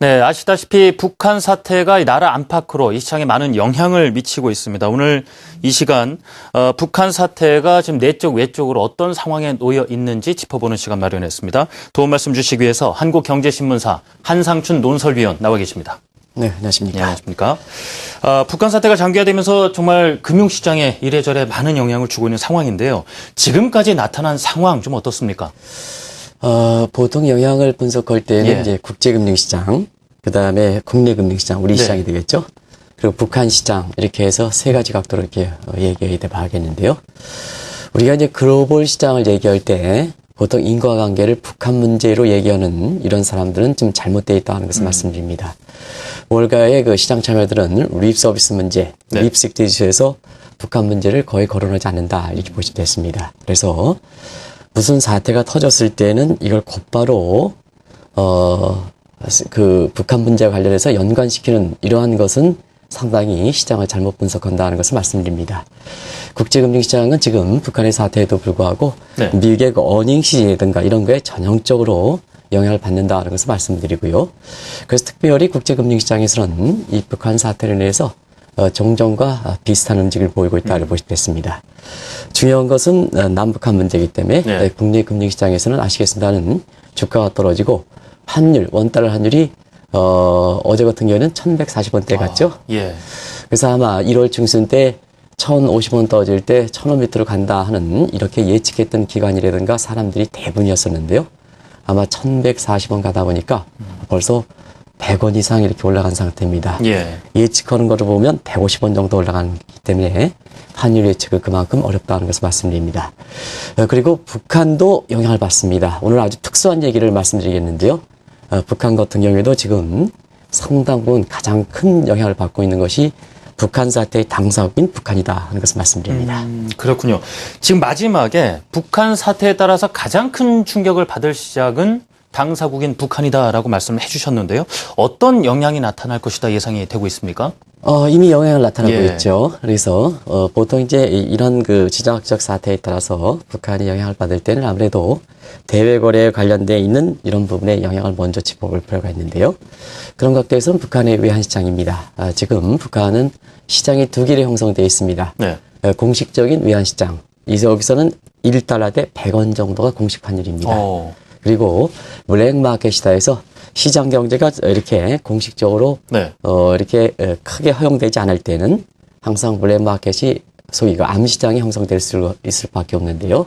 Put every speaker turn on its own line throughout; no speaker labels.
네, 아시다시피 북한 사태가 나라 안팎으로 이 시장에 많은 영향을 미치고 있습니다. 오늘 이 시간 북한 사태가 지금 내적 외적으로 어떤 상황에 놓여 있는지 짚어보는 시간 마련했습니다. 도움 말씀 주시기 위해서 한국경제신문사 한상춘 논설위원 나와 계십니다.
네, 안녕하십니까.
네, 안녕하십니까. 북한 사태가 장기화되면서 정말 금융시장에 이래저래 많은 영향을 주고 있는 상황인데요. 지금까지 나타난 상황 좀 어떻습니까?
보통 영향을 분석할 때는
예.
이제 국제금융시장, 그 다음에 국내금융시장, 우리
네.
시장이 되겠죠. 그리고 북한 시장, 이렇게 해서 세 가지 각도로 이렇게 얘기해야 돼 봐야겠는데요. 우리가 이제 글로벌 시장을 얘기할 때 보통 인과관계를 북한 문제로 얘기하는 이런 사람들은 좀 잘못되어 있다는 것을 말씀드립니다. 월가의 그 시장 참여들은 립 서비스 문제,
네.
립 섹티즈에서 북한 문제를 거의 거론하지 않는다, 이렇게 보시면 됐습니다. 그래서 무슨 사태가 터졌을 때는 이걸 곧바로 그 북한 문제와 관련해서 연관시키는 이러한 것은 상당히 시장을 잘못 분석한다는 것을 말씀드립니다. 국제금융시장은 지금 북한의 사태에도 불구하고
네.
미국의 그 어닝 시즌이든가 이런 거에 전형적으로 영향을 받는다는 것을 말씀드리고요. 그래서 특별히 국제금융시장에서는 이 북한 사태로 인해서 종전과 비슷한 움직임을 보이고 있다고 보시겠습니다. 중요한 것은 남북한 문제이기 때문에
네.
국내 금융시장에서는 아시겠습니다는 주가가 떨어지고 환율, 원달러 환율이 어제 같은 경우에는 1140원대 갔죠.
예.
그래서 아마 1월 중순 때 1050원 떨어질 때 1000원 밑으로 간다 하는 이렇게 예측했던 기관이라든가 사람들이 대부분이었었는데요. 아마 1140원 가다 보니까 벌써 100원 이상 이렇게 올라간 상태입니다.
예.
예측하는 거를 보면 150원 정도 올라가기 때문에 환율 예측은 그만큼 어렵다는 것을 말씀드립니다. 그리고 북한도 영향을 받습니다. 오늘 아주 특수한 얘기를 말씀드리겠는데요. 북한 같은 경우에도 지금 상당 부분 가장 큰 영향을 받고 있는 것이 북한 사태의 당사국인 북한이다 하는 것을 말씀드립니다.
그렇군요. 지금 마지막에 북한 사태에 따라서 가장 큰 충격을 받을 시작은 당사국인 북한이다라고 말씀을 해주셨는데요. 어떤 영향이 나타날 것이다 예상이 되고 있습니까?
이미 영향을 나타나고
예.
있죠. 그래서 보통 이제 이런 그 지정학적 사태에 따라서 북한이 영향을 받을 때는 아무래도 대외 거래에 관련돼 있는 이런 부분에 영향을 먼저 짚어볼 필요가 있는데요. 그런 각도에서는 북한의 외환 시장입니다. 지금 북한은 시장이 두 개로 형성되어 있습니다.
네.
공식적인 외환 시장. 여기서는 1달러 대 100원 정도가 공식 환율입니다. 그리고 블랙마켓이다 해서 시장 경제가 이렇게 공식적으로
네.
이렇게 크게 허용되지 않을 때는 항상 블랙마켓이 소위 그 암시장이 형성될 수 있을 밖에 없는데요.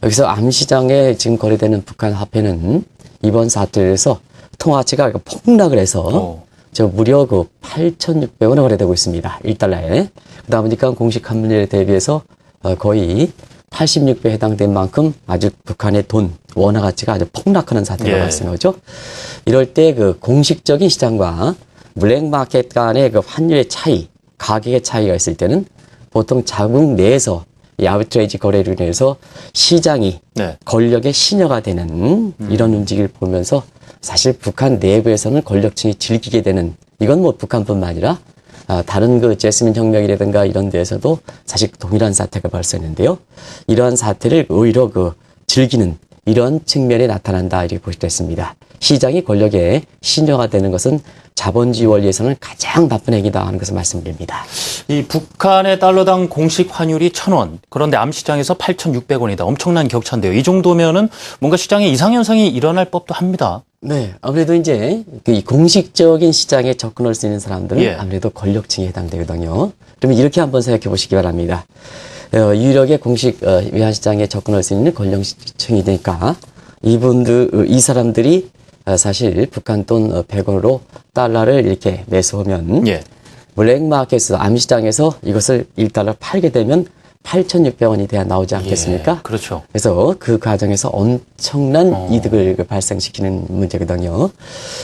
여기서 암시장에 지금 거래되는 북한 화폐는 이번 사태에서 통화치가 폭락을 해서 저 무려 그 8,600원에 거래되고 있습니다. 1달러에. 그러다 보니까 공식 환율에 대비해서 거의 86배 해당된 만큼 아주 북한의 돈, 원화 가치가 아주 폭락하는 사태가 발생하죠. 이럴 때 그 공식적인 시장과 블랙마켓 간의 그 환율의 차이, 가격의 차이가 있을 때는 보통 자국 내에서 이 아비트레이지 거래로 인해서 시장이 권력의 신여가 되는 이런 움직임을 보면서 사실 북한 내부에서는 권력층이 즐기게 되는, 이건 뭐 북한뿐만 아니라 다른 그 제스민 혁명이라든가 이런 데에서도 사실 동일한 사태가 발생했는데요. 이러한 사태를 오히려 그 즐기는 이런 측면에 나타난다, 이렇게 보시겠습니다. 시장이 권력의 신여가 되는 것은 자본주의 원리에서는 가장 나쁜 행위다 하는 것을 말씀드립니다.
이 북한의 달러당 공식 환율이 1,000원, 그런데 암시장에서 8,600원이다. 엄청난 격차인데요. 이 정도면은 뭔가 시장에 이상현상이 일어날 법도 합니다.
네, 아무래도 이제 그 공식적인 시장에 접근할 수 있는 사람들은 아무래도 권력층에 해당되거든요. 그러면 이렇게 한번 생각해 보시기 바랍니다. 유일하게 공식 외환 시장에 접근할 수 있는 권력층이 되니까 이 사람들이 사실 북한 돈 100원으로 달러를 이렇게 매수하면 블랙마켓에서 암시장에서 이것을 1달러 팔게 되면 8,600원이 돼야 나오지 않겠습니까?
그렇죠.
그래서 그 과정에서 엄청난 이득을 발생시키는 문제거든요.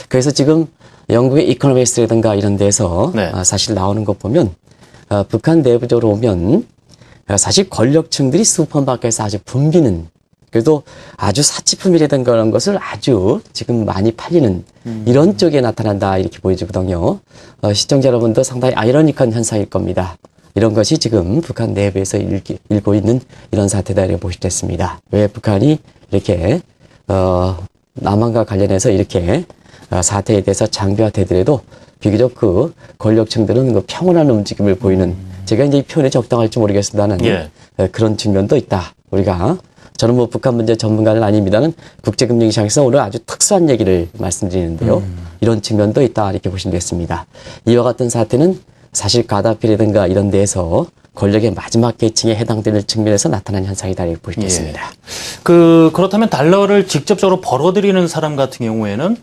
그래서 지금 영국의 이코노미스트라든가 이런 데서 사실 나오는 거 보면 북한 내부적으로 오면 사실 권력층들이 슈퍼마켓에서 아주 붐비는, 그래도 아주 사치품이라든가 그런 것을 아주 지금 많이 팔리는 이런 쪽에 나타난다, 이렇게 보여지거든요. 시청자 여러분도 상당히 아이러니한 현상일 겁니다. 이런 것이 지금 북한 내부에서 일고 있는 이런 사태다, 이렇게 보시겠습니다. 왜 북한이 이렇게 남한과 관련해서 이렇게 사태에 대해서 장기화되더라도 비교적 그 권력층들은 그 평온한 움직임을 보이는 제가 이제 이 표현이 적당할지 모르겠습니다는
예.
그런 측면도 있다. 우리가 저는 뭐 북한 문제 전문가는 아닙니다는 국제금융시장에서 오늘 아주 특수한 얘기를 말씀드리는데요. 이런 측면도 있다 이렇게 보시면 되겠습니다. 이와 같은 사태는 사실 가다피라든가 이런 데에서 권력의 마지막 계층에 해당되는 측면에서 나타난 현상이다 이렇게 보시겠습니다.
그렇다면 달러를 직접적으로 벌어들이는 사람 같은 경우에는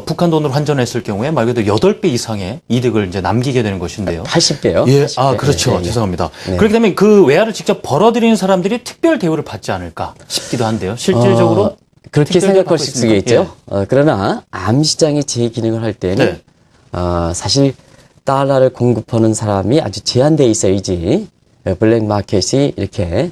북한 돈으로 환전했을 경우에 말 그대로 8배 이상의 이득을 이제 남기게 되는 것인데요.
80배요.
예,
80배.
그렇죠.
네,
죄송합니다.
네.
그렇기 때문에 그 외화를 직접 벌어들이는 사람들이 특별 대우를 받지 않을까 싶기도 한데요. 실질적으로
그렇게
특별 대우를 받고
생각할 수 있겠죠.
있습니까?
그러나 암시장이 제 기능을 할 때는
네.
사실 달러를 공급하는 사람이 아주 제한돼 있어야지 블랙 마켓이 이렇게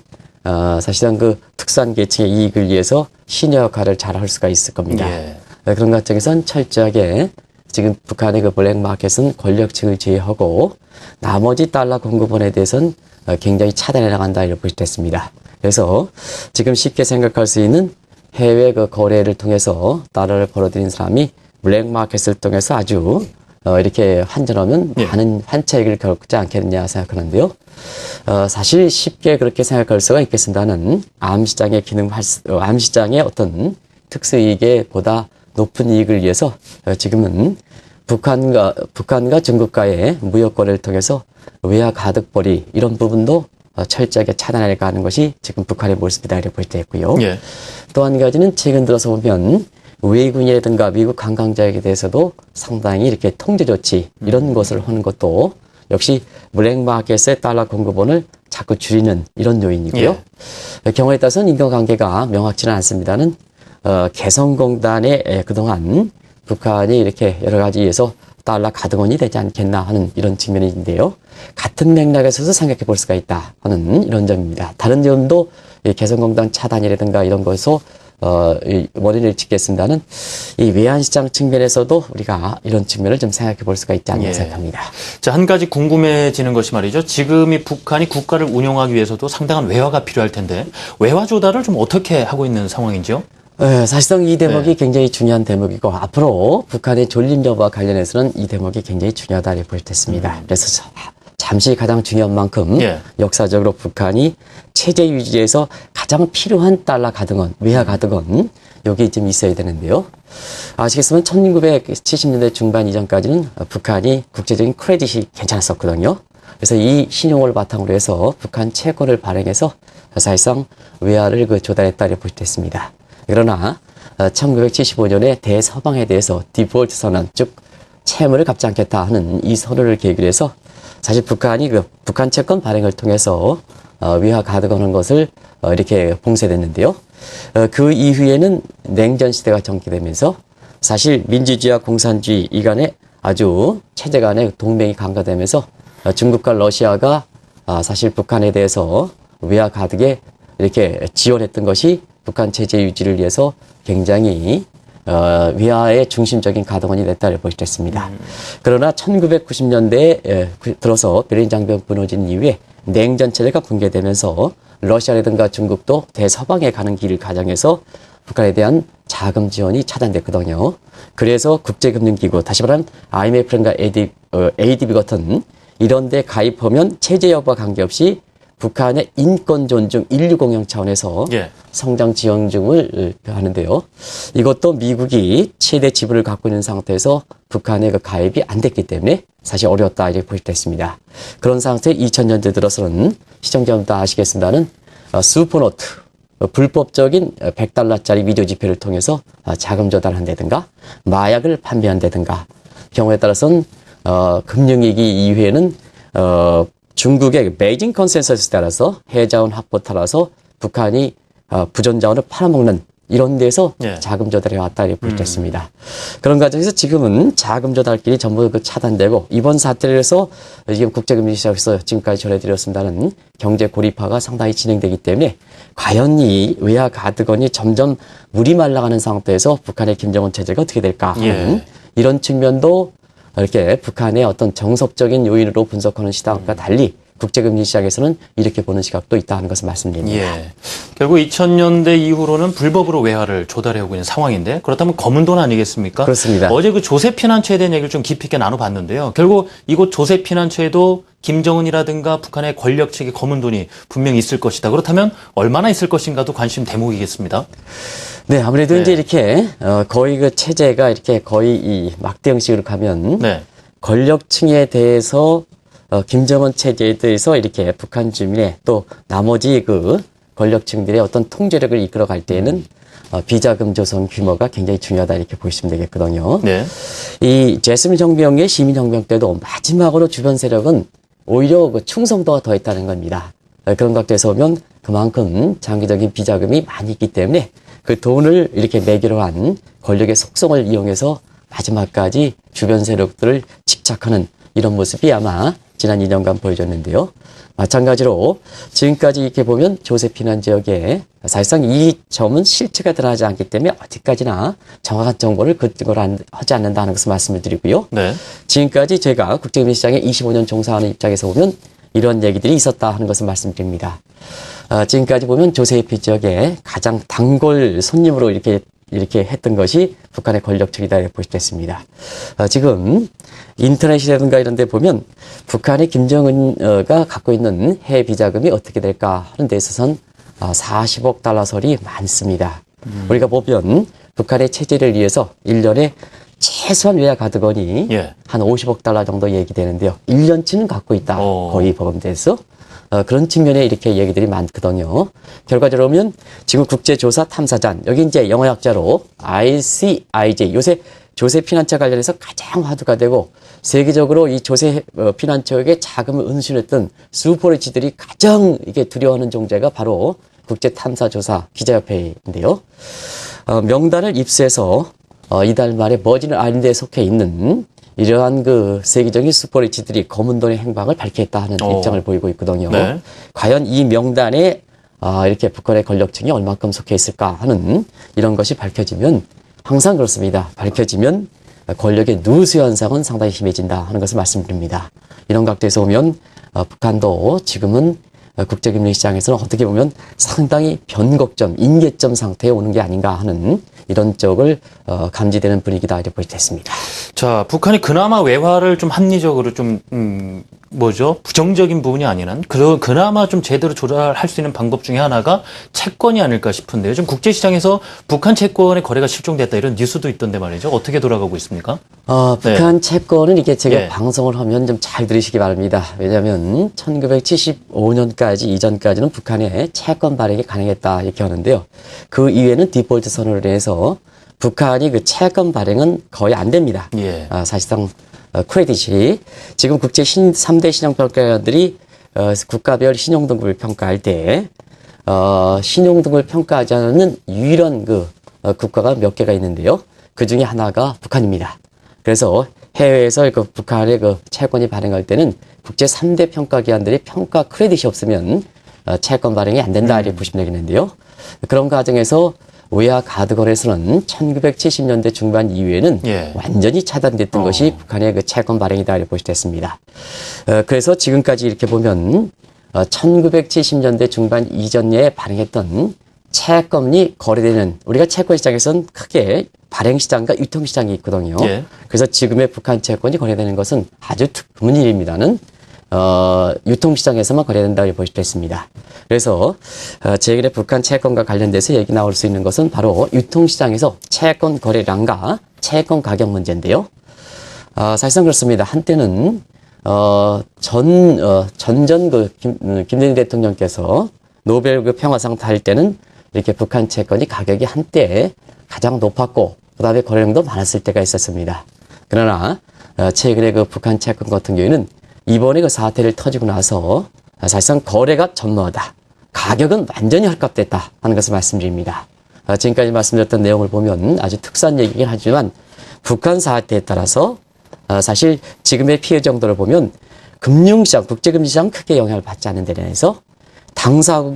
사실상 그 특수한 계층의 이익을 위해서 신여 역할을 잘 할 수가 있을 겁니다.
예.
그런 과정에선 철저하게 지금 북한의 그 블랙 마켓은 권력층을 제외하고 나머지 달러 공급원에 대해서는 굉장히 차단해 나간다 이렇게 보시됐습니다. 그래서 지금 쉽게 생각할 수 있는 해외 그 거래를 통해서 달러를 벌어들인 사람이 블랙 마켓을 통해서 아주 이렇게 환전하면
예.
많은 환차익을 겪지 않겠느냐 생각하는데요. 사실 쉽게 그렇게 생각할 수가 있겠습니다는 암시장의 암시장의 어떤 특수이익에 보다 높은 이익을 위해서 지금은 북한과 중국과의 무역 거래를 통해서 외화 가득벌이 이런 부분도 철저하게 차단해 가는 것이 지금 북한의 모습이다 이렇게 볼 때 있고요.
예.
또 한 가지는 최근 들어서 보면 외국인이라든가 미국 관광자에게 대해서도 상당히 이렇게 통제 조치 이런 것을 하는 것도 역시 블랙마켓의 달러 공급원을 자꾸 줄이는 이런 요인이고요. 경우에 따라서는 인과관계가 명확치는 않습니다는 개성공단에 그동안 북한이 이렇게 여러 가지에서 달러 가득원이 되지 않겠나 하는 이런 측면인데요. 같은 맥락에서도 생각해 볼 수가 있다 하는 이런 점입니다. 다른 점도 개성공단 차단이라든가 이런 것에서 이 원인을 짓겠습니다는 이 외환시장 측면에서도 우리가 이런 측면을 좀 생각해 볼 수가 있지 않나 생각합니다.
자, 한 가지 궁금해지는 것이 말이죠. 지금 이 북한이 국가를 운영하기 위해서도 상당한 외화가 필요할 텐데 외화 조달을 좀 어떻게 하고 있는 상황인지요?
사실상 이 대목이 굉장히 중요한 대목이고 앞으로 북한의 존립 여부와 관련해서는 이 대목이 굉장히 중요하다 이렇게 볼 수 있습니다. 그래서 잠시 가장 중요한 만큼 역사적으로 북한이 체제 유지에서 가장 필요한 달러 가득원, 외화 가득원 여기 좀 있어야 되는데요. 아시겠지만 1970년대 중반 이전까지는 북한이 국제적인 크레딧이 괜찮았었거든요. 그래서 이 신용을 바탕으로 해서 북한 채권을 발행해서 사실상 외화를 조달했다 이렇게 볼 수 있습니다. 그러나 1975년에 대서방에 대해서 디폴트 선언, 즉 채무를 갚지 않겠다 하는 이 선언을 계기로 해서 사실 북한이 북한 채권 발행을 통해서 외화 가득하는 것을 이렇게 봉쇄됐는데요. 그 이후에는 냉전 시대가 전개되면서 사실 민주주의와 공산주의 이 간에 아주 체제 간의 동맹이 강화되면서 중국과 러시아가 사실 북한에 대해서 외화 가득에 이렇게 지원했던 것이 북한 체제 유지를 위해서 굉장히 외화의 중심적인 가동원이 됐다를 볼 수 있습니다. 그러나 1990년대에 들어서 베를린 장벽 무너진 이후에 냉전 체제가 붕괴되면서 러시아라든가 중국도 대서방에 가는 길을 가장해서 북한에 대한 자금 지원이 차단됐거든요. 그래서 국제금융기구, 다시 말하면 IMF라든가 ADB 같은 이런 데 가입하면 체제 여부와 관계없이 북한의 인권 존중, 인류 공영 차원에서 성장 지원중을 하는데요. 이것도 미국이 최대 지분을 갖고 있는 상태에서 북한의 그 가입이 안 됐기 때문에 사실 어려웠다 이렇게 볼 수 있습니다. 그런 상태에 2000년대 들어서는 시청자분들 아시겠습니다는 슈퍼노트, 불법적인 100달러짜리 위조 지폐를 통해서 자금 조달한다든가 마약을 판매한다든가 경우에 따라서는 금융위기 이후에는 중국의 베이징 컨센서스에 따라서 해자원 확보 따라서 북한이 부전자원을 팔아먹는 이런 데서 자금 조달이 왔다 이렇게 볼 수 있습니다. 그런 과정에서 지금은 자금 조달길이 전부 차단되고 이번 사태를 해서 지금 국제금융시장에서 지금까지 전해드렸습니다는 경제 고립화가 상당히 진행되기 때문에 과연 이 외화 가득원이 점점 물이 말라가는 상태에서 북한의 김정은 체제가 어떻게 될까 하는 이런 측면도 이렇게 북한의 어떤 정석적인 요인으로 분석하는 시각과 달리 국제금리 시장에서는 이렇게 보는 시각도 있다 하는 것을 말씀드립니다.
예. 결국 2000년대 이후로는 불법으로 외화를 조달해오고 있는 상황인데 그렇다면 검은 돈 아니겠습니까?
그렇습니다.
어제 그 조세 피난처에 대한 얘기를 좀 깊이 있게 나눠봤는데요. 결국 이곳 조세 피난처에도 김정은이라든가 북한의 권력 측의 검은 돈이 분명히 있을 것이다. 그렇다면 얼마나 있을 것인가도 관심 대목이겠습니다.
네, 아무래도
네.
이제 이렇게 거의 그 체제가 이렇게 거의 이 막대 형식으로 가면
네.
권력층에 대해서 김정은 체제에 대해서 이렇게 북한 주민의 또 나머지 그 권력층들의 어떤 통제력을 이끌어갈 때에는 비자금 조성 규모가 굉장히 중요하다 이렇게 보시면 되겠거든요.
네.
이 제스민 혁명의 시민혁명 때도 마지막으로 주변 세력은 오히려 그 충성도가 더했다는 겁니다. 그런 각도에서 보면 그만큼 장기적인 비자금이 많이 있기 때문에 그 돈을 이렇게 매개로 한 권력의 속성을 이용해서 마지막까지 주변 세력들을 집착하는 이런 모습이 아마 지난 2년간 보여줬는데요. 마찬가지로 지금까지 이렇게 보면 조세 피난 지역에 사실상 이 점은 실체가 드러나지 않기 때문에 어디까지나 정확한 정보를 근거로 하지 않는다는 것을 말씀을 드리고요.
네.
지금까지 제가 국제금리 시장에 25년 종사하는 입장에서 보면 이런 얘기들이 있었다 하는 것을 말씀드립니다. 지금까지 보면 조세 해피 지역에 가장 단골 손님으로 이렇게 했던 것이 북한의 권력층이다 이렇게 보시됐습니다. 지금 인터넷이라든가 이런 데 보면 북한의 김정은가 갖고 있는 해외 비자금이 어떻게 될까 하는 데 있어서는 40억 달러 설이 많습니다. 우리가 보면 북한의 체제를 위해서 1년에 최소한 외화 가득원이
예.
한 50억 달러 정도 얘기되는데요. 1년치는 갖고 있다. 거의 보험돼서. 그런 측면에 이렇게 얘기들이 많거든요. 결과적으로 보면 지금 국제조사 탐사단, 여기 이제 영어 약자로 ICIJ, 요새 조세 피난처 관련해서 가장 화두가 되고 세계적으로 이 조세 피난처에게 자금을 은순했던 수포리치들이 가장 이게 두려워하는 존재가 바로 국제탐사조사 기자협회인데요. 명단을 입수해서 이달 말에 머지는 아일랜드에 속해 있는 이러한 그 세계적인 슈퍼리치들이 검은 돈의 행방을 밝혔다 하는 입장을 보이고 있거든요.
네.
과연 이 명단에 이렇게 북한의 권력층이 얼만큼 속해 있을까 하는 이런 것이 밝혀지면 항상 그렇습니다. 밝혀지면 권력의 누수 현상은 상당히 심해진다 하는 것을 말씀드립니다. 이런 각도에서 보면 북한도 지금은 국제금리 시장에서는 어떻게 보면 상당히 변곡점, 임계점 상태에 오는 게 아닌가 하는 이런 쪽을 감지되는 분위기다 이렇게 보시됐습니다.
자, 북한이 그나마 외화를 좀 합리적으로 좀 부정적인 부분이 아니란 그나마 좀 제대로 조달할 수 있는 방법 중에 하나가 채권이 아닐까 싶은데요. 좀 국제시장에서 북한 채권의 거래가 실종됐다 이런 뉴스도 있던데 말이죠. 어떻게 돌아가고 있습니까?
북한 채권은 이게 제가
예.
방송을 하면 좀 잘 들으시기 바랍니다. 왜냐하면 1975년까지 이전까지는 북한의 채권 발행이 가능했다 이렇게 하는데요. 그 이후에는 디폴트 선언을 해서 북한이 그 채권 발행은 거의 안 됩니다.
예.
사실상 크레딧이 지금 국제 3대 신용평가원들이 국가별 신용등급을 평가할 때 신용등급을 평가하지 않는 유일한 그 국가가 몇 개가 있는데요. 그 중에 하나가 북한입니다. 그래서 해외에서 그 북한의 그 채권이 발행할 때는 국제 3대 평가기관들이 평가 크레딧이 없으면 채권 발행이 안 된다 이렇게 보시면 되겠는데요. 그런 과정에서 외화 가드 거래소는 1970년대 중반 이후에는
예.
완전히 차단됐던 것이 북한의 그 채권 발행이다 이렇게 보시됐습니다. 그래서 지금까지 이렇게 보면 1970년대 중반 이전에 발행했던 채권이 거래되는 우리가 채권 시장에서는 크게 발행 시장과 유통 시장이 있거든요.
예.
그래서 지금의 북한 채권이 거래되는 것은 아주 드문 일입니다는 유통 시장에서만 거래된다고 보시됐습니다. 그래서 최근에 북한 채권과 관련돼서 얘기 나올 수 있는 것은 바로 유통 시장에서 채권 거래량과 채권 가격 문제인데요. 사실상 그렇습니다. 한때는 전전 김대중 대통령께서 노벨 그 평화상 탈 때는 이렇게 북한 채권이 가격이 한때 가장 높았고 그다음에 거래량도 많았을 때가 있었습니다. 그러나 최근에 그 북한 채권 같은 경우에는 이번에 그 사태를 터지고 나서 사실상 거래가 전무하다. 가격은 완전히 헐값됐다 하는 것을 말씀드립니다. 지금까지 말씀드렸던 내용을 보면 아주 특수한 얘기긴 하지만 북한 사태에 따라서 사실 지금의 피해 정도를 보면 금융시장, 국제금융시장 크게 영향을 받지 않는 데 대해서 당사국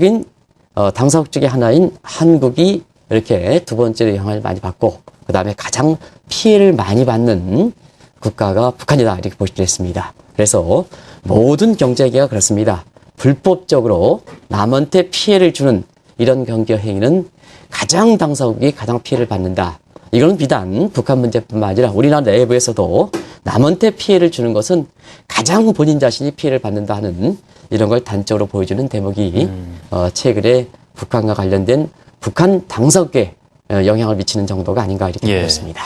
중에 하나인 한국이 이렇게 두 번째로 영향을 많이 받고 그 다음에 가장 피해를 많이 받는 국가가 북한이다 이렇게 보시기로 했습니다. 그래서 모든 경제계가 그렇습니다. 불법적으로 남한테 피해를 주는 이런 경제 행위는 가장 당사국이 가장 피해를 받는다. 이건 비단 북한 문제뿐만 아니라 우리나라 내부에서도 남한테 피해를 주는 것은 가장 본인 자신이 피해를 받는다 하는 이런 걸 단적으로 보여주는 대목이 최근에 북한과 관련된 북한 당사국에 영향을 미치는 정도가 아닌가 이렇게 보였습니다.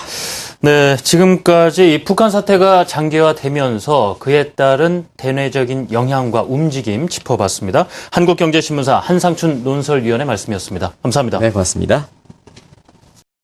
네, 지금까지 이 북한 사태가 장기화되면서 그에 따른 대내적인 영향과 움직임 짚어봤습니다. 한국경제신문사 한상춘 논설위원의 말씀이었습니다. 감사합니다.
네, 고맙습니다.